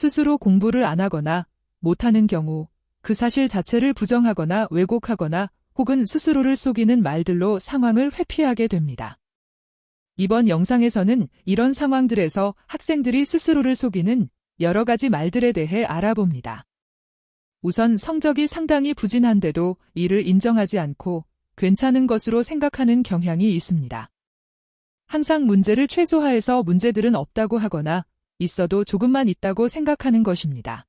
스스로 공부를 안 하거나 못하는 경우 그 사실 자체를 부정하거나 왜곡하거나 혹은 스스로를 속이는 말들로 상황을 회피하게 됩니다. 이번 영상에서는 이런 상황들에서 학생들이 스스로를 속이는 여러 가지 말들에 대해 알아봅니다. 우선 성적이 상당히 부진한데도 이를 인정하지 않고 괜찮은 것으로 생각하는 경향이 있습니다. 항상 문제를 최소화해서 문제들은 없다고 하거나 있어도 조금만 있다고 생각하는 것입니다.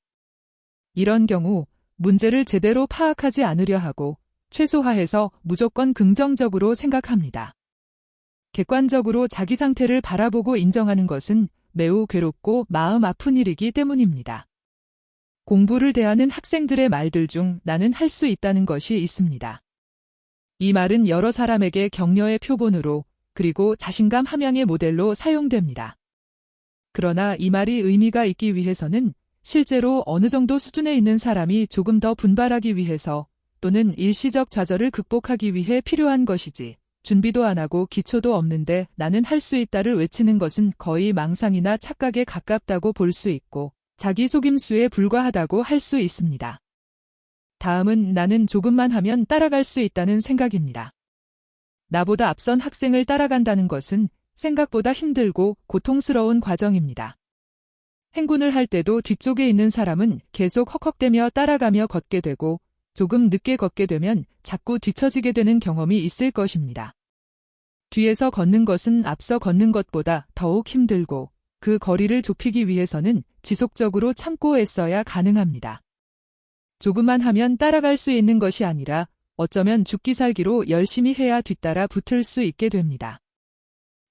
이런 경우 문제를 제대로 파악하지 않으려 하고 최소화해서 무조건 긍정적으로 생각합니다. 객관적으로 자기 상태를 바라보고 인정하는 것은 매우 괴롭고 마음 아픈 일이기 때문입니다. 공부를 대하는 학생들의 말들 중 나는 할 수 있다는 것이 있습니다. 이 말은 여러 사람에게 격려의 표본으로 그리고 자신감 함양의 모델로 사용됩니다. 그러나 이 말이 의미가 있기 위해서는 실제로 어느 정도 수준에 있는 사람이 조금 더 분발하기 위해서 또는 일시적 좌절을 극복하기 위해 필요한 것이지 준비도 안 하고 기초도 없는데 나는 할 수 있다를 외치는 것은 거의 망상이나 착각에 가깝다고 볼 수 있고 자기 속임수에 불과하다고 할 수 있습니다. 다음은 나는 조금만 하면 따라갈 수 있다는 생각입니다. 나보다 앞선 학생을 따라간다는 것은 생각보다 힘들고 고통스러운 과정입니다. 행군을 할 때도 뒤쪽에 있는 사람은 계속 헉헉대며 따라가며 걷게 되고 조금 늦게 걷게 되면 자꾸 뒤처지게 되는 경험이 있을 것입니다. 뒤에서 걷는 것은 앞서 걷는 것보다 더욱 힘들고 그 거리를 좁히기 위해서는 지속적으로 참고 애써야 가능합니다. 조금만 하면 따라갈 수 있는 것이 아니라 어쩌면 죽기 살기로 열심히 해야 뒤따라 붙을 수 있게 됩니다.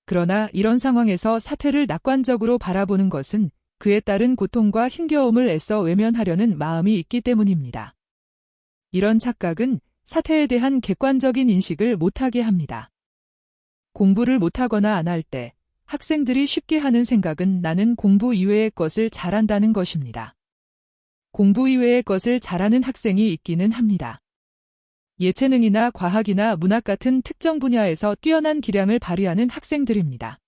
그러나 이런 상황에서 사태를 낙관적으로 바라보는 것은 그에 따른 고통과 힘겨움을 애써 외면하려는 마음이 있기 때문입니다. 이런 착각은 사태에 대한 객관적인 인식을 못하게 합니다. 공부를 못하거나 안 할 때 학생들이 쉽게 하는 생각은 나는 공부 이외의 것을 잘한다는 것입니다. 공부 이외의 것을 잘하는 학생이 있기는 합니다. 예체능이나 과학이나 문학 같은 특정 분야에서 뛰어난 기량을 발휘하는 학생들입니다.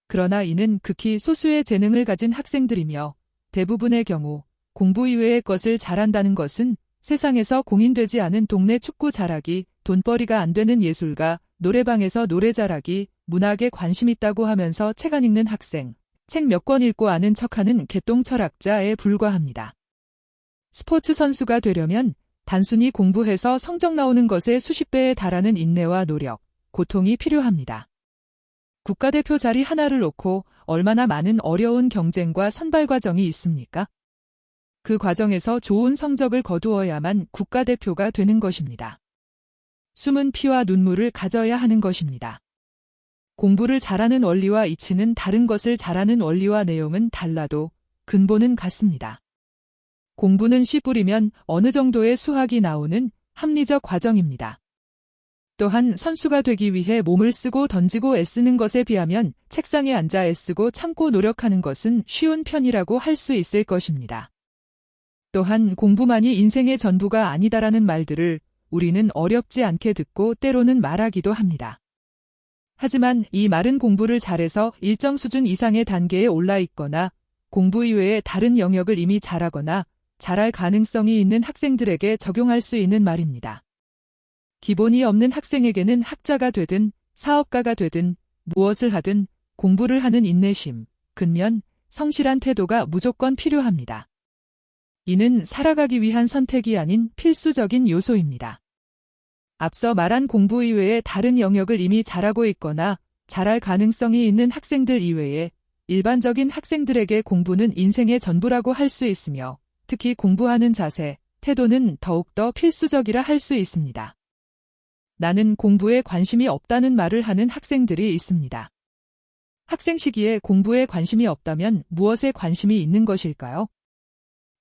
그러나 이는 극히 소수의 재능을 가진 학생들이며 대부분의 경우 공부 이외의 것을 잘한다는 것은 세상에서 공인되지 않은 동네 축구 잘하기, 돈벌이가 안 되는 예술가, 노래방에서 노래 잘하기, 문학에 관심 있다고 하면서 책 안 읽는 학생, 책 몇 권 읽고 아는 척하는 개똥 철학자에 불과합니다. 스포츠 선수가 되려면 단순히 공부해서 성적 나오는 것의 수십 배에 달하는 인내와 노력, 고통이 필요합니다. 국가대표 자리 하나를 놓고 얼마나 많은 어려운 경쟁과 선발 과정이 있습니까? 그 과정에서 좋은 성적을 거두어야만 국가대표가 되는 것입니다. 숨은 피와 눈물을 가져야 하는 것입니다. 공부를 잘하는 원리와 이치는 다른 것을 잘하는 원리와 내용은 달라도 근본은 같습니다. 공부는 씨 뿌리면 어느 정도의 수확이 나오는 합리적 과정입니다. 또한 선수가 되기 위해 몸을 쓰고 던지고 애쓰는 것에 비하면 책상에 앉아 애쓰고 참고 노력하는 것은 쉬운 편이라고 할 수 있을 것입니다. 또한 공부만이 인생의 전부가 아니다라는 말들을 우리는 어렵지 않게 듣고 때로는 말하기도 합니다. 하지만 이 말은 공부를 잘해서 일정 수준 이상의 단계에 올라 있거나 공부 이외의 다른 영역을 이미 잘하거나 잘할 가능성이 있는 학생들에게 적용할 수 있는 말입니다. 기본이 없는 학생에게는 학자가 되든 사업가가 되든 무엇을 하든 공부를 하는 인내심, 근면, 성실한 태도가 무조건 필요합니다. 이는 살아가기 위한 선택이 아닌 필수적인 요소입니다. 앞서 말한 공부 이외의 다른 영역을 이미 잘하고 있거나 잘할 가능성이 있는 학생들 이외에 일반적인 학생들에게 공부는 인생의 전부라고 할 수 있으며 특히 공부하는 자세, 태도는 더욱더 필수적이라 할 수 있습니다. 나는 공부에 관심이 없다는 말을 하는 학생들이 있습니다. 학생 시기에 공부에 관심이 없다면 무엇에 관심이 있는 것일까요?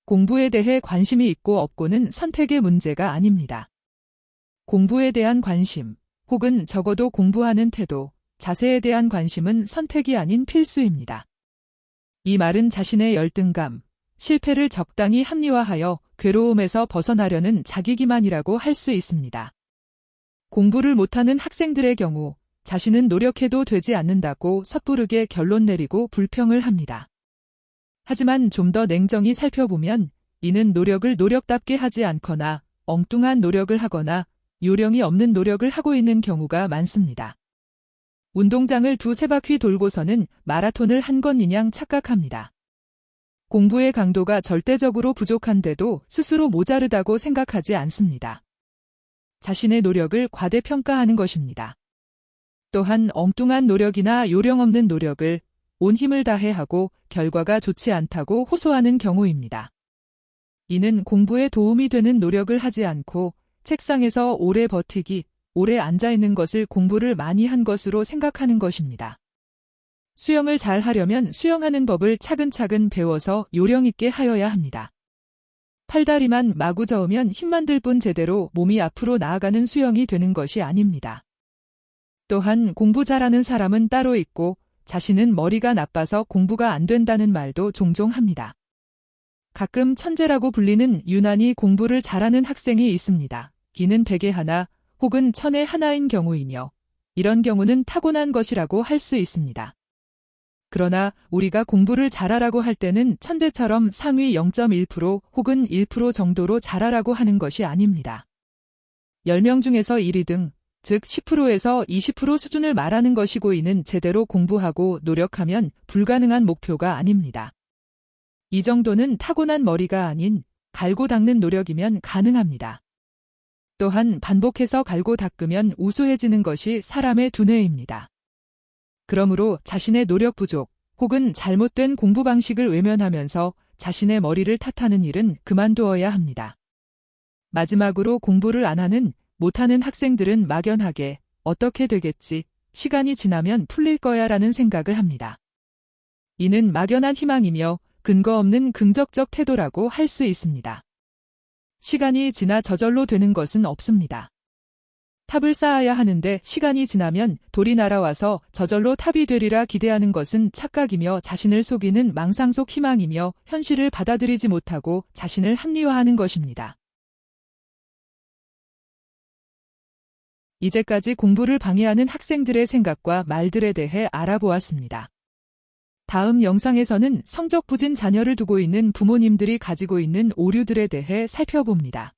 공부에 대해 관심이 있고 없고는 선택의 문제가 아닙니다. 공부에 대한 관심, 혹은 적어도 공부하는 태도, 자세에 대한 관심은 선택이 아닌 필수입니다. 이 말은 자신의 열등감, 실패를 적당히 합리화하여 괴로움에서 벗어나려는 자기기만이라고 할 수 있습니다. 공부를 못하는 학생들의 경우 자신은 노력해도 되지 않는다고 섣부르게 결론 내리고 불평을 합니다. 하지만 좀 더 냉정히 살펴보면 이는 노력을 노력답게 하지 않거나 엉뚱한 노력을 하거나 요령이 없는 노력을 하고 있는 경우가 많습니다. 운동장을 두세 바퀴 돌고서는 마라톤을 한 것이냥 착각합니다. 공부의 강도가 절대적으로 부족한데도 스스로 모자르다고 생각하지 않습니다. 자신의 노력을 과대평가하는 것입니다. 또한 엉뚱한 노력이나 요령 없는 노력을 온 힘을 다해 하고 결과가 좋지 않다고 호소하는 경우입니다. 이는 공부에 도움이 되는 노력을 하지 않고 책상에서 오래 버티기, 오래 앉아있는 것을 공부를 많이 한 것으로 생각하는 것입니다. 수영을 잘 하려면 수영하는 법을 차근차근 배워서 요령 있게 하여야 합니다. 팔다리만 마구 저으면 힘만 들 뿐 제대로 몸이 앞으로 나아가는 수영이 되는 것이 아닙니다. 또한 공부 잘하는 사람은 따로 있고 자신은 머리가 나빠서 공부가 안 된다는 말도 종종 합니다. 가끔 천재라고 불리는 유난히 공부를 잘하는 학생이 있습니다. 이는 100에 하나 혹은 1000에 하나인 경우이며 이런 경우는 타고난 것이라고 할 수 있습니다. 그러나 우리가 공부를 잘하라고 할 때는 천재처럼 상위 0.1% 혹은 1% 정도로 잘하라고 하는 것이 아닙니다. 10명 중에서 1위 즉 10%에서 20% 수준을 말하는 것이고 이는 제대로 공부하고 노력하면 불가능한 목표가 아닙니다. 이 정도는 타고난 머리가 아닌 갈고 닦는 노력이면 가능합니다. 또한 반복해서 갈고 닦으면 우수해지는 것이 사람의 두뇌입니다. 그러므로 자신의 노력 부족 혹은 잘못된 공부 방식을 외면하면서 자신의 머리를 탓하는 일은 그만두어야 합니다. 마지막으로 공부를 안 하는, 못하는 학생들은 막연하게 어떻게 되겠지, 시간이 지나면 풀릴 거야 라는 생각을 합니다. 이는 막연한 희망이며 근거 없는 긍정적 태도라고 할 수 있습니다. 시간이 지나 저절로 되는 것은 없습니다. 탑을 쌓아야 하는데 시간이 지나면 돌이 날아와서 저절로 탑이 되리라 기대하는 것은 착각이며 자신을 속이는 망상 속 희망이며 현실을 받아들이지 못하고 자신을 합리화하는 것입니다. 이제까지 공부를 방해하는 학생들의 생각과 말들에 대해 알아보았습니다. 다음 영상에서는 성적 부진 자녀를 두고 있는 부모님들이 가지고 있는 오류들에 대해 살펴봅니다.